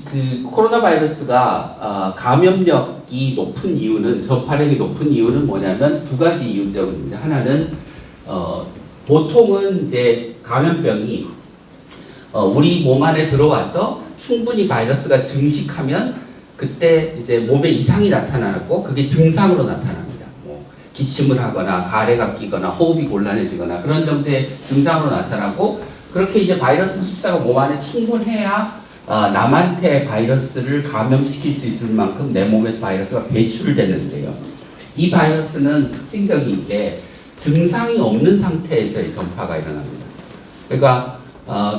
그 코로나 바이러스가 감염력이 높은 이유는, 전파력이 높은 이유는 뭐냐면 두 가지 이유 때문입니다. 하나는 보통은 이제 감염병이 우리 몸 안에 들어와서 충분히 바이러스가 증식하면 그때 이제 몸에 이상이 나타나고 그게 증상으로 나타납니다. 뭐 기침을 하거나 가래가 끼거나 호흡이 곤란해지거나 그런 정도의 증상으로 나타나고, 그렇게 이제 바이러스 숫자가 몸 안에 충분해야 남한테 바이러스를 감염시킬 수 있을 만큼 내 몸에서 바이러스가 배출되는데요. 이 바이러스는 특징적인 게 증상이 없는 상태에서의 전파가 일어납니다. 그러니까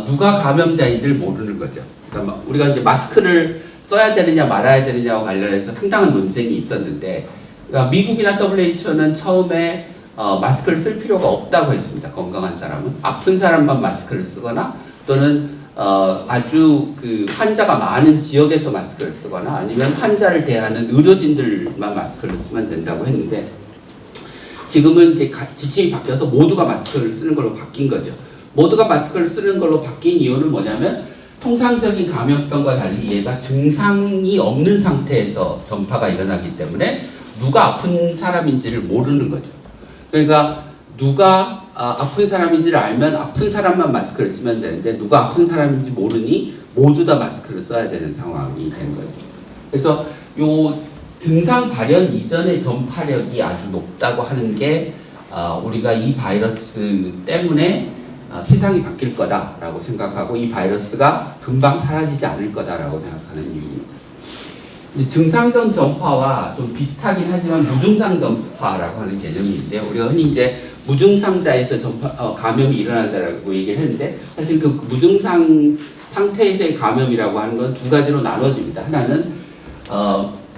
누가 감염자인지를 모르는 거죠. 그러니까 우리가 이제 마스크를 써야 되느냐 말아야 되느냐와 관련해서 상당한 논쟁이 있었는데, 그러니까 미국이나 WHO는 처음에 마스크를 쓸 필요가 없다고 했습니다. 건강한 사람은. 아픈 사람만 마스크를 쓰거나 또는 아주 그 환자가 많은 지역에서 마스크를 쓰거나 아니면 환자를 대하는 의료진들만 마스크를 쓰면 된다고 했는데, 지금은 이제 지침이 바뀌어서 모두가 마스크를 쓰는 걸로 바뀐 거죠. 모두가 마스크를 쓰는 걸로 바뀐 이유는 뭐냐면, 통상적인 감염병과 달리 얘가 증상이 없는 상태에서 전파가 일어나기 때문에 누가 아픈 사람인지를 모르는 거죠. 그러니까 누가 아픈 사람인지를 알면 아픈 사람만 마스크를 쓰면 되는데, 누가 아픈 사람인지 모르니 모두 다 마스크를 써야 되는 상황이 된 거죠. 그래서 요 증상 발현 이전의 전파력이 아주 높다고 하는 게 우리가 이 바이러스 때문에 세상이 바뀔 거다라고 생각하고, 이 바이러스가 금방 사라지지 않을 거다라고 생각하는 이유입니다. 증상전 전파와 좀 비슷하긴 하지만 무증상 전파라고 하는 개념이 있는데요. 우리가 흔히 이제 무증상자에서 감염이 일어난다라고 얘기를 했는데, 사실 그 무증상 상태에서의 감염이라고 하는 건 두 가지로 나눠집니다. 하나는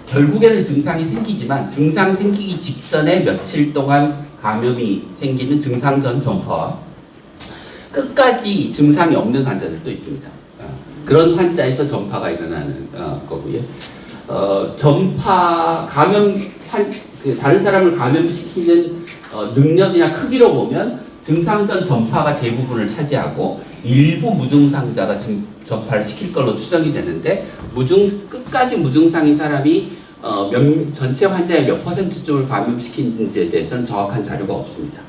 결국에는 증상이 생기지만 증상 생기기 직전에 며칠 동안 감염이 생기는 증상전 전파와 끝까지 증상이 없는 환자들도 있습니다. 그런 환자에서 전파가 일어나는 거고요. 다른 사람을 감염시키는 능력이나 크기로 보면 증상전 전파가 대부분을 차지하고 일부 무증상자가 전파를 시킬 걸로 추정이 되는데, 끝까지 무증상인 사람이 전체 환자의 몇 %를 감염시키는지에 대해서는 정확한 자료가 없습니다.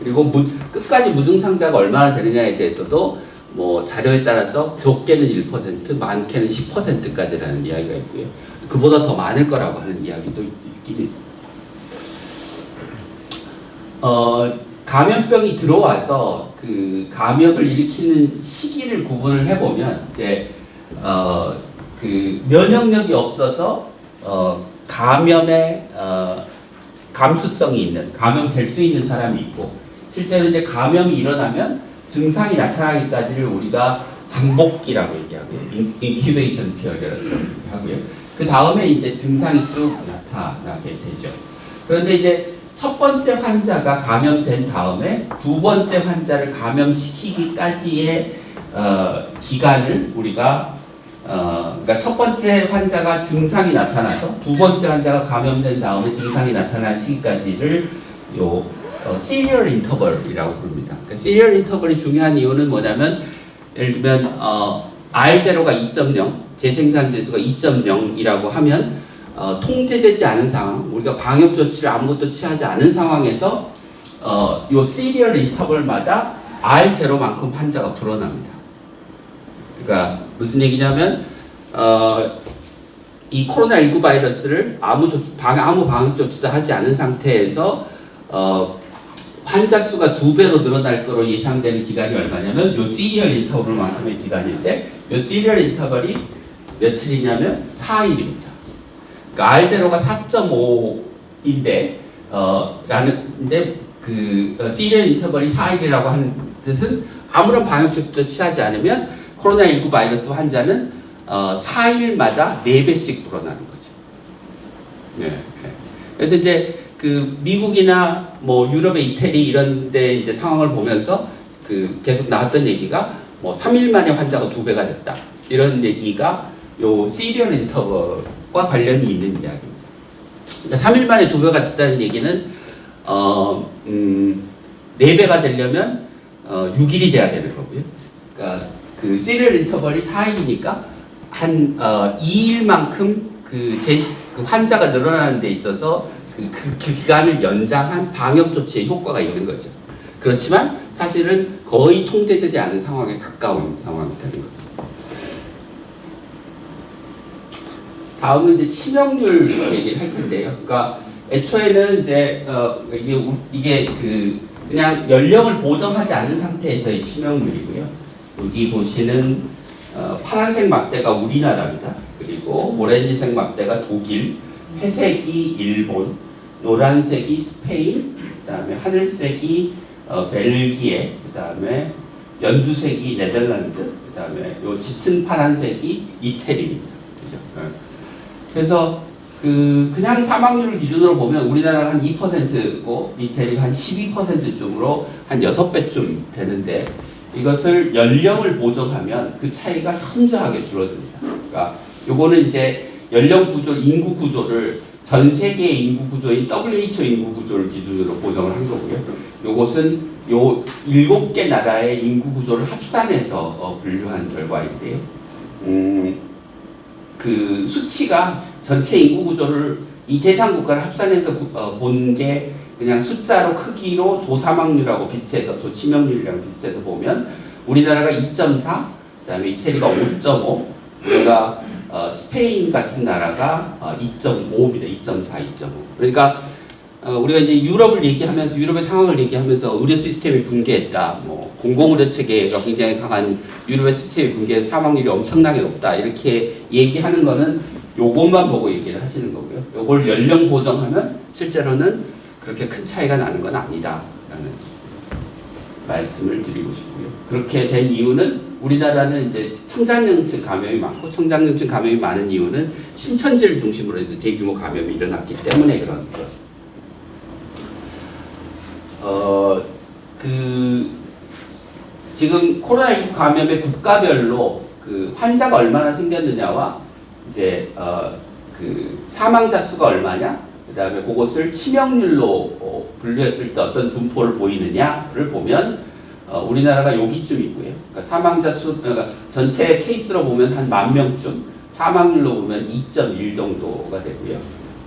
그리고 끝까지 무증상자가 얼마나 되느냐에 대해서도 뭐 자료에 따라서 적게는 1%, 많게는 10%까지라는 이야기가 있고요. 그보다 더 많을 거라고 하는 이야기도 있긴 있습니다. 감염병이 들어와서 그 감염을 일으키는 시기를 구분을 해보면, 이제 그 면역력이 없어서 감염의 감수성이 있는, 감염될 수 있는 사람이 있고, 실제로 이제 감염이 일어나면 증상이 나타나기까지를 우리가 잠복기라고 얘기하고요. 인큐베이션 피어드라고 하고요. 그 다음에 이제 증상이 쭉 나타나게 되죠. 그런데 이제 첫 번째 환자가 감염된 다음에 두 번째 환자를 감염시키기까지의 기간을 우리가 그러니까 첫 번째 환자가 증상이 나타나서 두 번째 환자가 감염된 다음에 증상이 나타나는 시기까지를 시리얼 인터벌이라고 부릅니다. 그러니까 시리얼 인터벌이 중요한 이유는 뭐냐면, 예를 들면 R0가 2.0, 재생산 지수가 2.0이라고 하면 통제되지 않은 상황, 우리가 방역 조치를 아무것도 취하지 않은 상황에서 요 시리얼 인터벌마다 R0만큼 환자가 불어납니다. 그러니까 무슨 얘기냐면 이 코로나19 바이러스를 아무 방역 조치도 하지 않은 상태에서 환자 수가 2배로 늘어날 거로 예상되는 기간이 얼마냐면 요 시리얼 인터벌만큼의 기간인데, 요 시리얼 인터벌이 며칠이냐면 4일입니다. 그러니까 R0가 4.5인데 그 시리얼 인터벌이 4일이라고 하는 뜻은 아무런 방역 조치도 취하지 않으면 코로나19 바이러스 환자는 4일마다 4배씩 불어나는 거죠. 네. 그래서 이제 그 미국이나 뭐 유럽의 이태리 이런 데 이제 상황을 보면서 그 계속 나왔던 얘기가 뭐 3일 만에 환자가 2배가 됐다, 이런 얘기가 요 시리얼 인터벌과 관련이 있는 이야기입니다. 그러니까 3일 만에 2배가 됐다는 얘기는 4배가 되려면 6일이 돼야 되는 거고요. 그러니까 그 시리얼 인터벌이 4일이니까 한 2일만큼 그 환자가 늘어나는 데 있어서 그 기간을 연장한 방역 조치의 효과가 있는 거죠. 그렇지만 사실은 거의 통제되지 않은 상황에 가까운 상황이 되는 거죠. 다음은 이제 치명률 얘기를 할 텐데요. 그러니까 애초에는 이제 이게 그냥 연령을 보정하지 않은 상태에서의 치명률이고요. 여기 보시는 파란색 막대가 우리나라입니다. 그리고 오렌지색 막대가 독일, 회색이 일본, 노란색이 스페인, 그다음에 하늘색이 벨기에, 그다음에 연두색이 네덜란드, 그다음에 요 짙은 파란색이 이태리입니다. 그죠? 그래서 그냥 사망률을 기준으로 보면 우리나라가 한 2%고 이태리가 한 12%쯤으로 한 6배쯤 되는데 이것을 연령을 보정하면 그 차이가 현저하게 줄어듭니다. 그러니까 요거는 이제 연령 구조, 인구 구조를 전 세계의 인구 구조인 WHO 인구 구조를 기준으로 보정을 한 거고요. 요것은 요 7개 나라의 인구 구조를 합산해서 분류한 결과인데요. 그 수치가 전체 인구 구조를 이 대상 국가를 합산해서 본 게 그냥 숫자로 크기로 조사망률하고 비슷해서 조치명률이랑 비슷해서 보면 우리나라가 2.4, 그다음에 이태리가 5.5, 우리가 스페인 같은 나라가 2.5입니다. 2.4, 2.5. 그러니까 우리가 이제 유럽을 얘기하면서 유럽의 상황을 얘기하면서 의료 시스템이 붕괴했다. 뭐 공공의료 체계가 굉장히 강한 유럽의 시스템이 붕괴해서 사망률이 엄청나게 높다. 이렇게 얘기하는 거는 요것만 보고 얘기를 하시는 거고요. 요걸 연령 보정하면 실제로는 그렇게 큰 차이가 나는 건 아니다라는 말씀을 드리고 싶고요. 그렇게 된 이유는 우리나라는 이제 청장염증 감염이 많고 청장염증 감염이 많은 이유는 신천지를 중심으로 해서 대규모 감염이 일어났기 때문에 그런 것. 지금 코로나19 감염의 국가별로 그 환자가 얼마나 생겼느냐와 이제 그 사망자 수가 얼마냐, 그 다음에 그것을 치명률로 분류했을 때 어떤 분포를 보이느냐를 보면 우리나라가 여기쯤 있고요. 그러니까 사망자 수, 그러니까 전체 케이스로 보면 한 10,000명쯤, 사망률로 보면 2.1 정도가 되고요.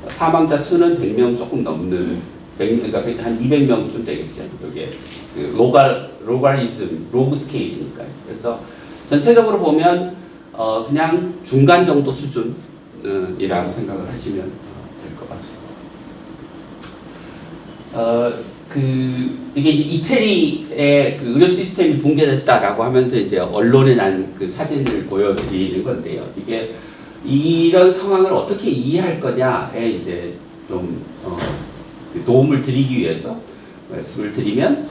사망자 수는 100명 조금 넘는, 그러니까 한 200명쯤 되겠죠. 이게 그 로가리즘, 로그 스케일이니까요. 그래서 전체적으로 보면 그냥 중간 정도 수준이라고 생각을 하시면 될 것 같습니다. 이게 이태리의 그 의료 시스템이 붕괴됐다라고 하면서 이제 언론에 난 그 사진을 보여드리는 건데요. 이게 이런 상황을 어떻게 이해할 거냐에 이제 좀 도움을 드리기 위해서 말씀을 드리면,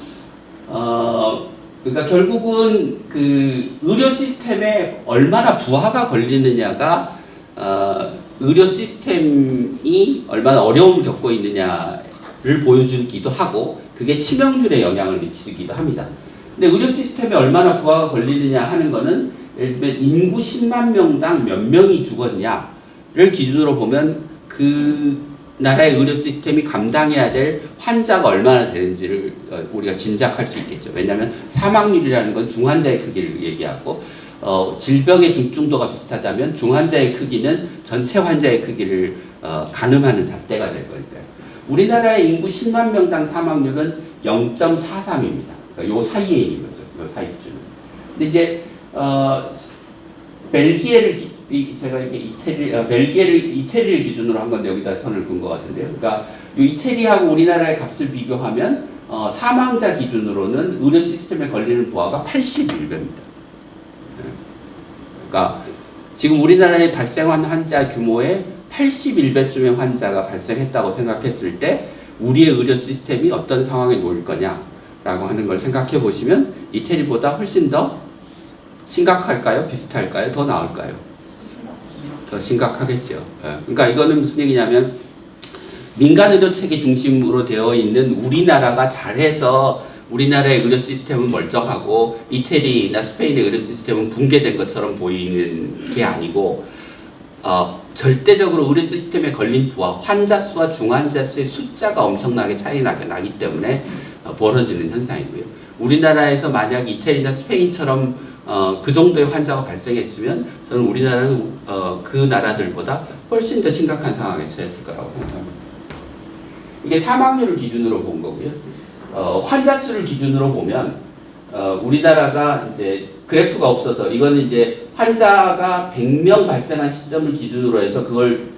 그러니까 결국은 그 의료 시스템에 얼마나 부하가 걸리느냐가 의료 시스템이 얼마나 어려움을 겪고 있느냐를 보여주기도 하고 그게 치명률에 영향을 미치기도 합니다. 근데 의료 시스템에 얼마나 부하가 걸리느냐 하는 거는 예를 들면 인구 10만 명당 몇 명이 죽었냐를 기준으로 보면 그 나라의 의료 시스템이 감당해야 될 환자가 얼마나 되는지를 우리가 짐작할 수 있겠죠. 왜냐하면 사망률이라는 건 중환자의 크기를 얘기하고 질병의 중증도가 비슷하다면 중환자의 크기는 전체 환자의 크기를 가늠하는 잣대가 될 거니까요. 우리나라의 인구 10만 명당 사망률은 0.43입니다. 그러니까 요 사이에 있는 거죠. 요 사이쯤. 근데 이제 벨기에를 제가 이게 이태리를 기준으로 한 건데 여기다 선을 그은 것 같은데요. 그러니까 이 이태리하고 우리나라의 값을 비교하면 사망자 기준으로는 의료 시스템에 걸리는 부하가 81배입니다. 그러니까 지금 우리나라에 발생한 환자 규모의 81배쯤의 환자가 발생했다고 생각했을 때 우리의 의료 시스템이 어떤 상황에 놓일 거냐라고 하는 걸 생각해 보시면 이태리보다 훨씬 더 심각할까요? 비슷할까요? 더 나을까요? 더 심각하겠죠. 그러니까 이거는 무슨 얘기냐면 민간 의료 체계 중심으로 되어 있는 우리나라가 잘해서 우리나라의 의료 시스템은 멀쩡하고 이태리나 스페인의 의료 시스템은 붕괴된 것처럼 보이는 게 아니고 절대적으로 의료 시스템에 걸린 부하, 환자 수와 중환자 수의 숫자가 엄청나게 차이 나기 때문에 벌어지는 현상이고요. 우리나라에서 만약 이태리나 스페인처럼 그 정도의 환자가 발생했으면 저는 우리나라는 그 나라들보다 훨씬 더 심각한 상황에 처했을 거라고 생각합니다. 이게 사망률을 기준으로 본 거고요. 환자 수를 기준으로 보면 우리나라가 이제 그래프가 없어서 이거는 이제 환자가 100명 발생한 시점을 기준으로 해서 그걸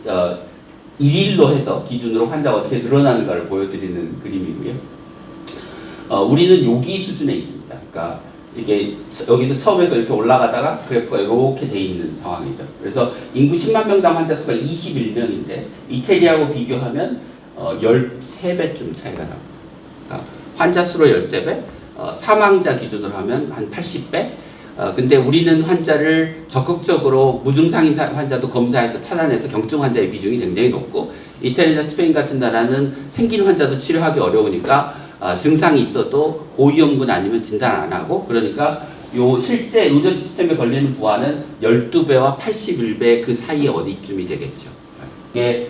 일일로 해서 기준으로 환자가 어떻게 늘어나는가를 보여드리는 그림이고요. 우리는 여기 수준에 있습니다. 그러니까 이게 여기서 처음에서 이렇게 올라가다가 그래프가 이렇게 돼 있는 상황이죠. 그래서 인구 10만 명당 환자 수가 21명인데 이태리하고 비교하면 13배쯤 차이가 납니다. 그러니까 환자 수로 13배, 사망자 기준으로 하면 한 80배. 근데 우리는 환자를 적극적으로 무증상인 환자도 검사해서 찾아내서 경증 환자의 비중이 굉장히 높고, 이태리나 스페인 같은 나라는 생긴 환자도 치료하기 어려우니까 증상이 있어도 고위험군 아니면 진단 안 하고, 그러니까 요 실제 의료 시스템에 걸리는 부하는 12배와 81배 그 사이에 어디쯤이 되겠죠. 이게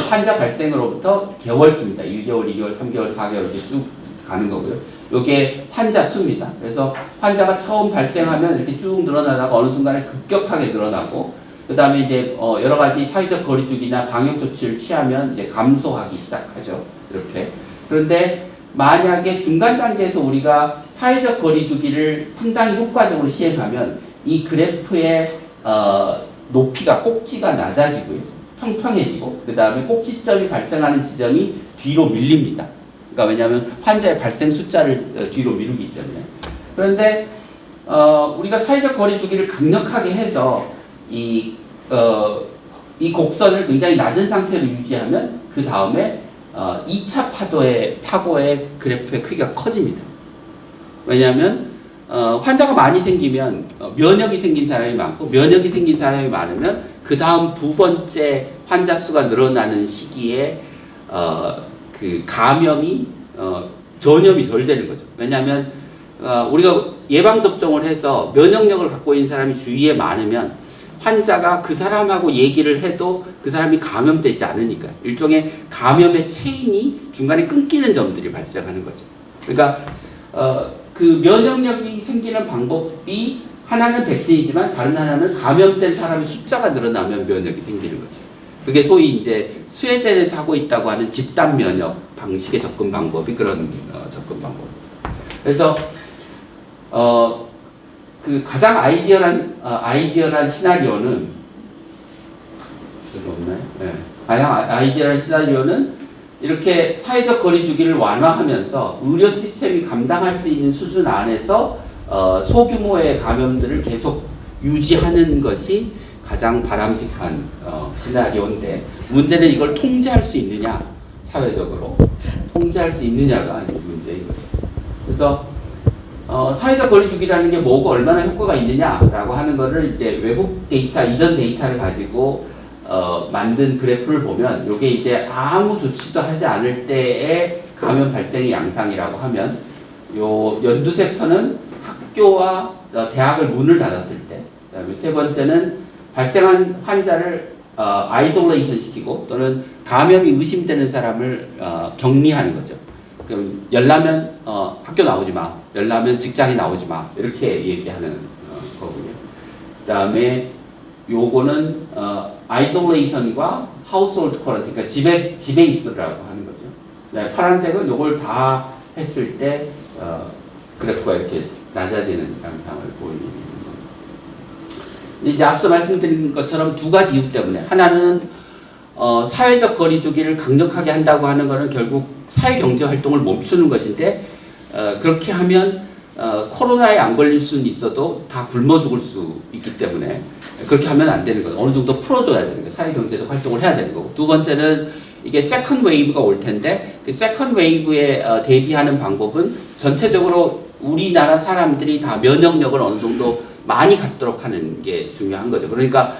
환자 발생으로부터 개월 수입니다. 1개월, 2개월, 3개월, 4개월 이렇게 쭉 가는 거고요. 이게 환자 수입니다. 그래서 환자가 처음 발생하면 이렇게 쭉 늘어나다가 어느 순간에 급격하게 늘어나고, 그 다음에 이제 여러 가지 사회적 거리두기나 방역 조치를 취하면 이제 감소하기 시작하죠. 이렇게. 그런데 만약에 중간 단계에서 우리가 사회적 거리두기를 상당히 효과적으로 시행하면 이 그래프의 높이가 꼭지가 낮아지고요. 평평해지고, 그 다음에 꼭지점이 발생하는 지점이 뒤로 밀립니다. 그러니까 왜냐하면 환자의 발생 숫자를 뒤로 미루기 때문에. 그런데 우리가 사회적 거리두기를 강력하게 해서 이 곡선을 굉장히 낮은 상태로 유지하면 그 다음에 2차 파고의 그래프의 크기가 커집니다. 왜냐하면 환자가 많이 생기면 면역이 생긴 사람이 많고, 면역이 생긴 사람이 많으면 그 다음 두 번째 환자 수가 늘어나는 시기에 그 감염이 전염이 덜 되는 거죠. 왜냐하면 우리가 예방 접종을 해서 면역력을 갖고 있는 사람이 주위에 많으면 환자가 그 사람하고 얘기를 해도 그 사람이 감염되지 않으니까 일종의 감염의 체인이 중간에 끊기는 점들이 발생하는 거죠. 그러니까 그 면역력이 생기는 방법이 하나는 백신이지만 다른 하나는 감염된 사람의 숫자가 늘어나면 면역이 생기는 거죠. 그게 소위 이제 스웨덴에서 하고 있다고 하는 집단 면역 방식의 접근 방법이 그런 접근 방법입니다. 그래서 그 가장 아이디어란 시나리오는 없나요? 네. 가장 아이디어란 시나리오는 이렇게 사회적 거리두기를 완화하면서 의료 시스템이 감당할 수 있는 수준 안에서 소규모의 감염들을 계속 유지하는 것이 가장 바람직한 시나리오인데, 문제는 이걸 통제할 수 있느냐, 사회적으로 통제할 수 있느냐가 문제인 거죠. 그래서 사회적 거리두기라는 게 뭐고 얼마나 효과가 있느냐라고 하는 거를 이제 외국 데이터, 이전 데이터를 가지고 만든 그래프를 보면, 이게 이제 아무 조치도 하지 않을 때의 감염 발생의 양상이라고 하면, 요 연두색 선은 학교와 대학을 문을 닫았을 때, 그다음에 세 번째는 발생한 환자를 아이솔레이션 시키고 또는 감염이 의심되는 사람을 격리하는 거죠. 그럼 열나면 학교 나오지 마, 열나면 직장에 나오지 마, 이렇게 얘기하는 거고요. 그다음에 요거는 아이솔레이션과 하우스홀드 쿼런타인, 그러니까 집에 있으라고 하는 거죠. 네, 파란색은 요걸 다 했을 때 그래프가 이렇게 낮아지는 양상을 보입니다. 이제 앞서 말씀드린 것처럼 두 가지 이유 때문에, 하나는 사회적 거리두기를 강력하게 한다고 하는 것은 결국 사회 경제 활동을 멈추는 것인데, 그렇게 하면 코로나에 안 걸릴 수는 있어도 다 굶어 죽을 수 있기 때문에 그렇게 하면 안 되는 거예요. 어느 정도 풀어줘야 되는 거예요. 사회 경제적 활동을 해야 되는 거고, 두 번째는 이게 세컨드 웨이브가 올 텐데, 그 세컨드 웨이브에 대비하는 방법은 전체적으로 우리나라 사람들이 다 면역력을 어느 정도 많이 갖도록 하는 게 중요한 거죠. 그러니까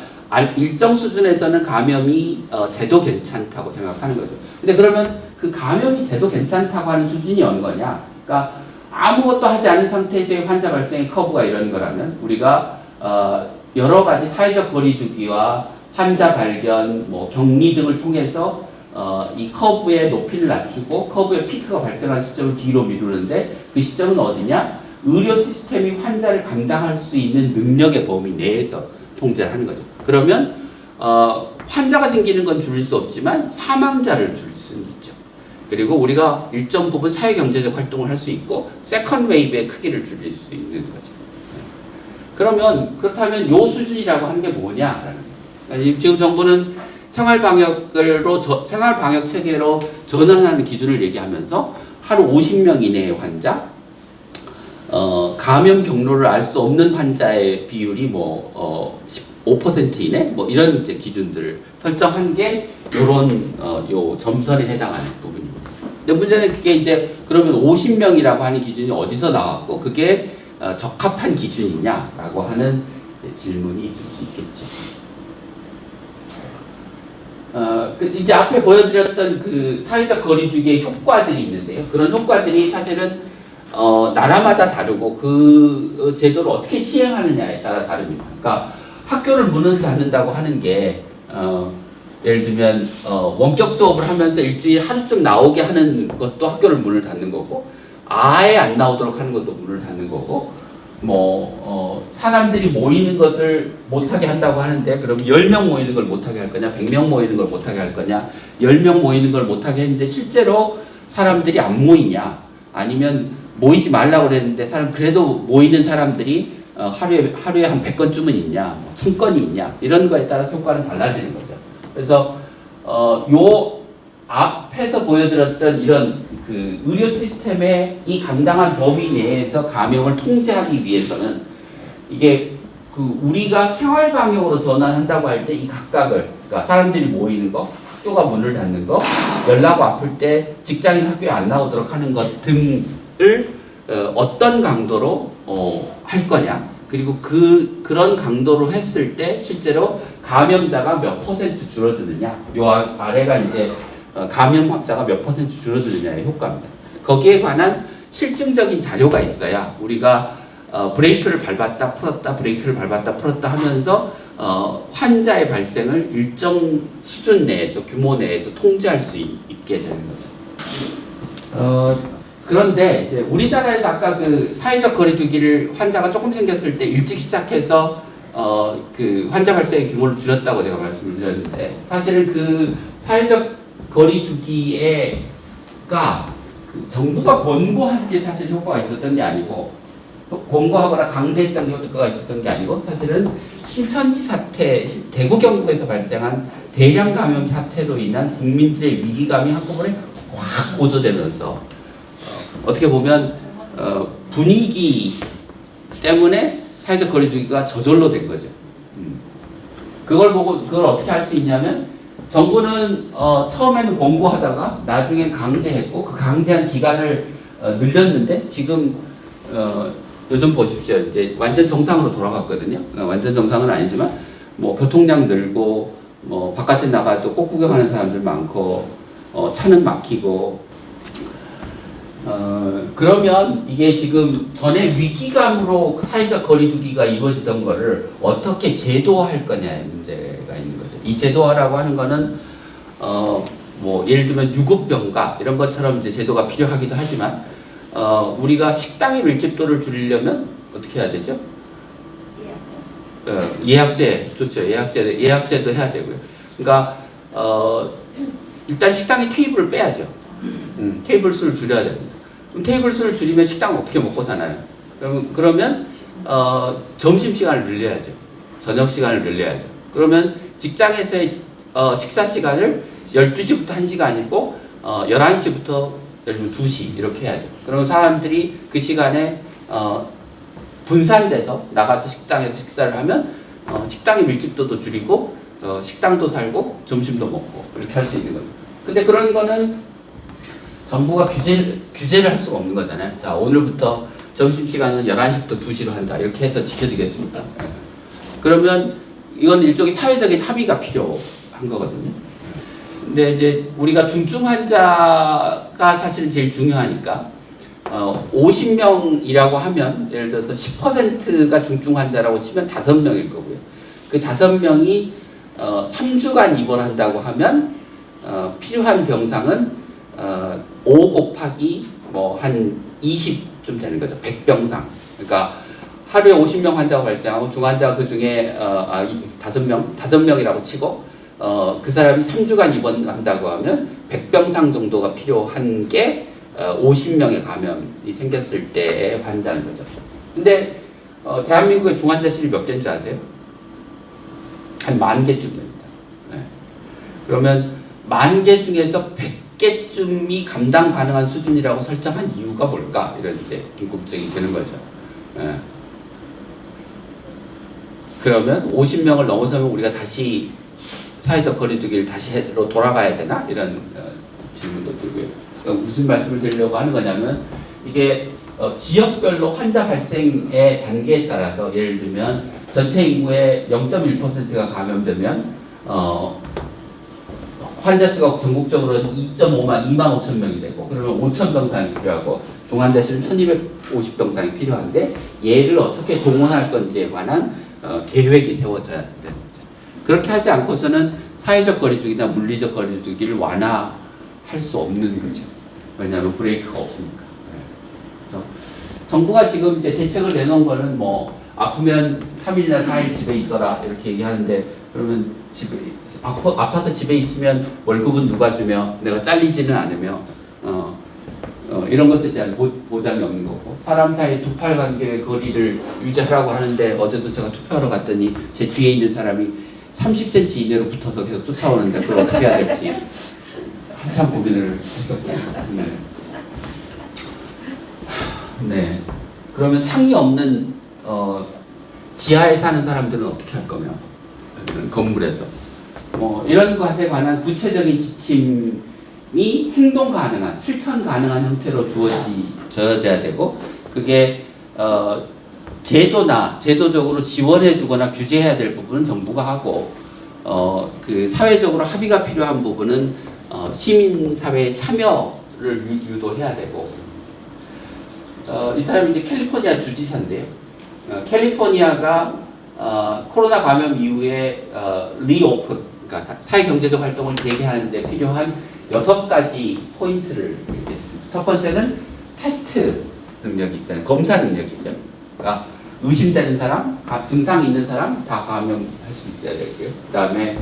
일정 수준에서는 감염이 돼도 괜찮다고 생각하는 거죠. 근데 그러면 그 감염이 돼도 괜찮다고 하는 수준이 어느 거냐? 그러니까 아무것도 하지 않은 상태에서의 환자 발생의 커브가 이런 거라면, 우리가 여러 가지 사회적 거리두기와 환자 발견, 뭐 격리 등을 통해서 이 커브의 높이를 낮추고 커브의 피크가 발생한 시점을 뒤로 미루는데, 그 시점은 어디냐? 의료 시스템이 환자를 감당할 수 있는 능력의 범위 내에서 통제를 하는 거죠. 그러면 환자가 생기는 건 줄일 수 없지만 사망자를 줄일 수는 있죠. 그리고 우리가 일정 부분 사회경제적 활동을 할 수 있고 세컨드 웨이브의 크기를 줄일 수 있는 거죠. 그렇다면 요 수준이라고 하는 게 뭐냐라는 거예요. 지금 정부는 생활방역 체계로 전환하는 기준을 얘기하면서 하루 50명 이내의 환자, 감염 경로를 알 수 없는 환자의 비율이 15% 이내 뭐 이런 이제 기준들을 설정한 게 이런 요 점선에 해당하는 부분입니다. 근데 문제는 그게 이제 그러면 50명이라고 하는 기준이 어디서 나왔고 그게 적합한 기준이냐라고 하는 질문이 있을 수 있겠죠. 이제 앞에 보여드렸던 그 사회적 거리두기의 효과들이 있는데요. 그런 효과들이 사실은 나라마다 다르고 그 제도를 어떻게 시행하느냐에 따라 다릅니다. 그러니까 학교를 문을 닫는다고 하는 게 예를 들면 원격 수업을 하면서 일주일 하루쯤 나오게 하는 것도 학교를 문을 닫는 거고 아예 안 나오도록 하는 것도 문을 닫는 거고 사람들이 모이는 것을 못하게 한다고 하는데 그럼 10명 모이는 걸 못하게 할 거냐 100명 모이는 걸 못하게 할 거냐 10명 모이는 걸 못하게 했는데 실제로 사람들이 안 모이냐 아니면 모이지 말라고 그랬는데 그래도 모이는 사람들이 하루에 한 100건쯤은 있냐 1000건이 있냐 이런 거에 따라 효과는 달라지는 거죠. 그래서 요 앞에서 보여드렸던 이런 그 의료 시스템의 이 감당한 범위 내에서 감염을 통제하기 위해서는 이게 그 우리가 생활 방역으로 전환한다고 할 때 이 각각을 그러니까 사람들이 모이는 거, 학교가 문을 닫는 거, 열나고 아플 때 직장인 학교에 안 나오도록 하는 것 등을 어떤 강도로 할 거냐 그리고 그런 강도로 했을 때 실제로 감염자가 몇 퍼센트 줄어드느냐 요 아래가 이제 감염 확자가 몇 퍼센트 줄어드느냐의 효과입니다. 거기에 관한 실증적인 자료가 있어야 우리가 브레이크를 밟았다 풀었다 브레이크를 밟았다 풀었다 하면서 환자의 발생을 일정 수준 내에서 규모 내에서 통제할 수 있게 되는 거죠. 그런데 이제 우리나라에서 아까 그 사회적 거리두기를 환자가 조금 생겼을 때 일찍 시작해서 그 환자 발생의 규모를 줄였다고 제가 말씀을 드렸는데 사실은 그 사회적 거리두기가 그 정부가 권고한 게 사실 효과가 있었던 게 아니고 권고하거나 강제했던 게 효과가 있었던 게 아니고 사실은 신천지 사태, 대구 경북에서 발생한 대량 감염 사태로 인한 국민들의 위기감이 한꺼번에 확 고조되면서 어떻게 보면 분위기 때문에 사회적 거리두기가 저절로 된 거죠. 그걸 보고 그걸 어떻게 할 수 있냐면 정부는 처음에는 권고하다가 나중에 강제했고 그 강제한 기간을 늘렸는데 지금 요즘 보십시오. 이제 완전 정상으로 돌아갔거든요. 완전 정상은 아니지만 뭐 교통량 늘고 뭐 바깥에 나가도 꽃 구경하는 사람들 많고 차는 막히고 그러면 이게 지금 전에 위기감으로 사회적 거리두기가 이루어지던 거를 어떻게 제도화할 거냐의 문제가 있는 거죠. 이 제도화라고 하는 거는 뭐 예를 들면 유급병가 이런 것처럼 이제 제도가 필요하기도 하지만 우리가 식당의 밀집도를 줄이려면 어떻게 해야 되죠? 예약제 좋죠. 예약제도 해야 되고요. 그러니까 일단 식당의 테이블을 빼야죠. 테이블 수를 줄여야 됩니다. 그럼 테이블 수를 줄이면 식당은 어떻게 먹고 사나요? 그러면 점심 시간을 늘려야죠. 저녁 시간을 늘려야죠. 그러면 직장에서의 식사 시간을 12시부터 1시가 아니고 11시부터 예를 들면 2시 이렇게 해야죠. 그러면 사람들이 그 시간에 분산돼서 나가서 식당에서 식사를 하면 식당의 밀집도도 줄이고 식당도 살고 점심도 먹고 이렇게 할 수 있는 거죠. 근데 그런 거는 정부가 규제를 할 수가 없는 거잖아요. 자, 오늘부터 점심시간은 11시부터 2시로 한다. 이렇게 해서 지켜지겠습니다. 그러면 이건 일종의 사회적인 합의가 필요한 거거든요. 근데 이제 우리가 중증 환자가 사실은 제일 중요하니까 50명이라고 하면 예를 들어서 10%가 중증 환자라고 치면 5명일 거고요. 그 5명이 3주간 입원한다고 하면 필요한 병상은 5 곱하기 뭐 한 20쯤 되는 거죠. 100병상. 그러니까 하루에 50명 환자가 발생하고 중환자가 그 중에 5명이라고 치고 그 사람이 3주간 입원한다고 하면 100병상 정도가 필요한 게 50명의 감염이 생겼을 때의 환자인 거죠. 근데 대한민국의 중환자실이 몇 개인 줄 아세요? 한 10,000개쯤 됩니다. 네. 그러면 10,000개 중에서 100개쯤이 감당 가능한 수준이라고 설정한 이유가 뭘까? 이런 이제 궁금증이 드는 거죠. 네. 그러면 50명을 넘어서면 우리가 다시 사회적 거리두기를 다시로 돌아가야 되나? 이런 질문도 들고요. 그러니까 무슨 말씀을 드리려고 하는 거냐면 이게 지역별로 환자 발생의 단계에 따라서 예를 들면 전체 인구의 0.1%가 감염되면 환자 수가 전국적으로 2.5만, 2만 5천 명이 되고 그러면 5천 병상이 필요하고 중환자실은 1,250병상이 필요한데 얘를 어떻게 동원할 건지에 관한 계획이 세워져야 되는 거죠. 그렇게 하지 않고서는 사회적 거리두기나 물리적 거리두기를 완화할 수 없는 거죠. 왜냐하면 브레이크가 없으니까. 그래서 정부가 지금 이제 대책을 내놓은 거는 뭐 아프면 3일이나 4일 집에 있어라 이렇게 얘기하는데 그러면 집에 아파서 집에 있으면 월급은 누가 주며 내가 잘리지는 않으며 이런 것에 대한 보장이 없는 거고 사람 사이 두 팔 간격의 거리를 유지하라고 하는데 어제도 제가 투표하러 갔더니 제 뒤에 있는 사람이 30cm 이내로 붙어서 계속 쫓아오는데 그걸 어떻게 해야 될지 한참 고민을 했었고요. 네. 그러면 창이 없는 지하에 사는 사람들은 어떻게 할 거며 건물에서 뭐 이런 것에 관한 구체적인 지침이 행동 가능한 실천 가능한 형태로 주어져야 되고 그게 제도적으로 지원해주거나 규제해야 될 부분은 정부가 하고 그 사회적으로 합의가 필요한 부분은 시민사회의 참여를 유도해야 되고 이 사람이 이제 캘리포니아 주지사인데요. 캘리포니아가 코로나 감염 이후에 리오픈, 그러니까 사회경제적 활동을 재개하는 데 필요한 6가지 포인트를 얘기했습니다. 첫 번째는 테스트 능력이 있어요. 검사 능력이 있어요. 그러니까 의심되는 사람, 증상이 있는 사람 다 감염할 수 있어야 되고요. 그 다음에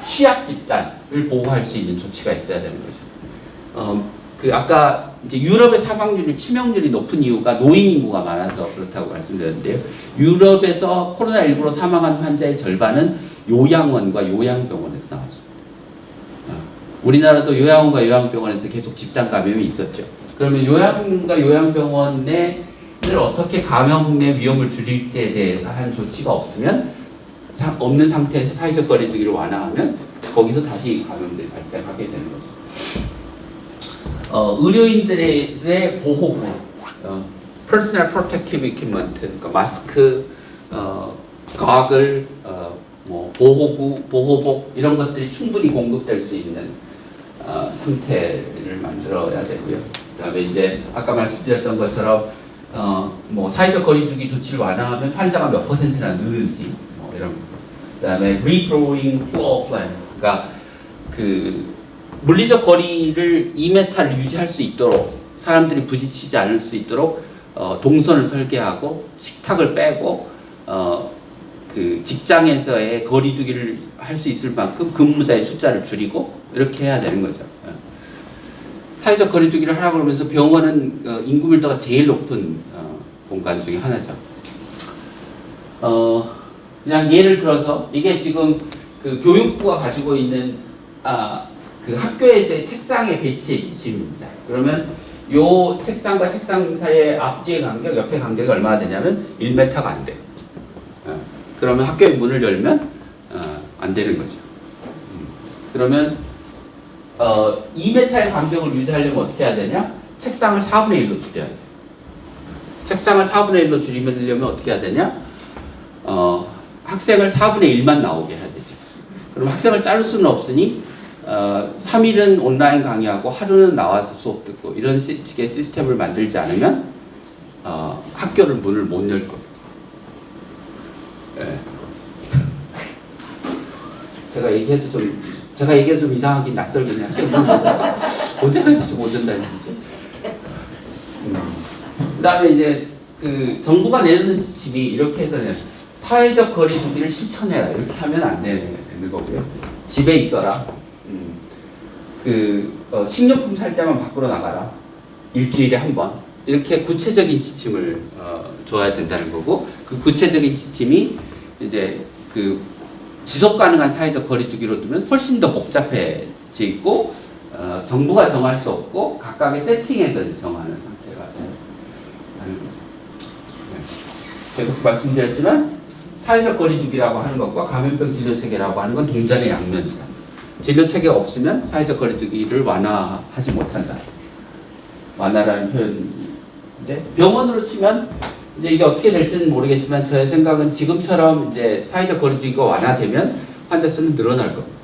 취약 집단을 보호할 수 있는 조치가 있어야 되는 거죠. 그 아까 이제 유럽의 사망률이 치명률이 높은 이유가 노인 인구가 많아서 그렇다고 말씀드렸는데요. 유럽에서 코로나19로 사망한 환자의 절반은 요양원과 요양병원에서 나왔습니다. 우리나라도 요양원과 요양병원에서 계속 집단 감염이 있었죠. 그러면 요양원과 요양병원을 어떻게 감염의 위험을 줄일지에 대한 조치가 없는 상태에서 사회적 거리두기를 완화하면 거기서 다시 감염들이 발생하게 되는 거죠. 의료인들의 보호구, Personal Protective Equipment, 그러니까 마스크, 가글, 뭐 보호구, 보호복 이런 것들이 충분히 공급될 수 있는 상태를 만들어야 되고요. 그다음에 이제 아까 말씀드렸던 것처럼 뭐 사회적 거리두기 조치를 완화하면 환자가 몇 %나 느는지 뭐 이런. 그다음에 Regrowing Floor Plan, 그러니까 그 물리적 거리를 2m를 유지할 수 있도록 사람들이 부딪히지 않을 수 있도록 동선을 설계하고 식탁을 빼고 그 직장에서의 거리두기를 할 수 있을 만큼 근무자의 숫자를 줄이고 이렇게 해야 되는 거죠. 사회적 거리두기를 하라고 그러면서 병원은 인구 밀도가 제일 높은 공간 중에 하나죠. 그냥 예를 들어서 이게 지금 그 교육부가 가지고 있는 그 학교에서의 책상의 배치의 지침입니다. 그러면 요 책상과 책상 사이의 앞뒤의 간격, 옆의 간격이 얼마나 되냐면 1m가 안 돼요. 그러면 학교의 문을 열면 안 되는 거죠. 그러면 2m의 간격을 유지하려면 어떻게 해야 되냐? 책상을 4분의 1로 줄여야 돼요. 책상을 4분의 1로 줄이려면 어떻게 해야 되냐? 학생을 4분의 1만 나오게 해야 되죠. 그럼 학생을 자를 수는 없으니 3일은 온라인 강의하고 하루는 나와서 수업 듣고 이런 식의 시스템을 만들지 않으면 학교를 문을 못 열 겁니다. 네. 제가 얘기해도 좀 이상하긴 낯설긴 해요. 언제까지 좀 못 된다는 얘기지? 그다음에 이제 그 정부가 내는 지침이 이렇게 해서는 사회적 거리두기를 실천해라 이렇게 하면 안 되는 거고요. 집에 있어라. 식료품 살 때만 밖으로 나가라. 일주일에 한 번. 이렇게 구체적인 지침을 줘야 된다는 거고, 그 구체적인 지침이 이제 그 지속 가능한 사회적 거리두기로 두면 훨씬 더 복잡해져 있고, 정부가 정할 수 없고 각각의 세팅에서 정하는 상태가 되는 거죠. 네. 계속 말씀드렸지만 사회적 거리두기라고 하는 것과 감염병 진료 체계라고 하는 건 동전의 양면이다. 진료 체계가 없으면 사회적 거리두기를 완화하지 못한다. 완화라는 표현인데, 병원으로 치면 이제 이게 어떻게 될지는 모르겠지만 저의 생각은 지금처럼 이제 사회적 거리두기가 완화되면 환자 수는 늘어날 겁니다.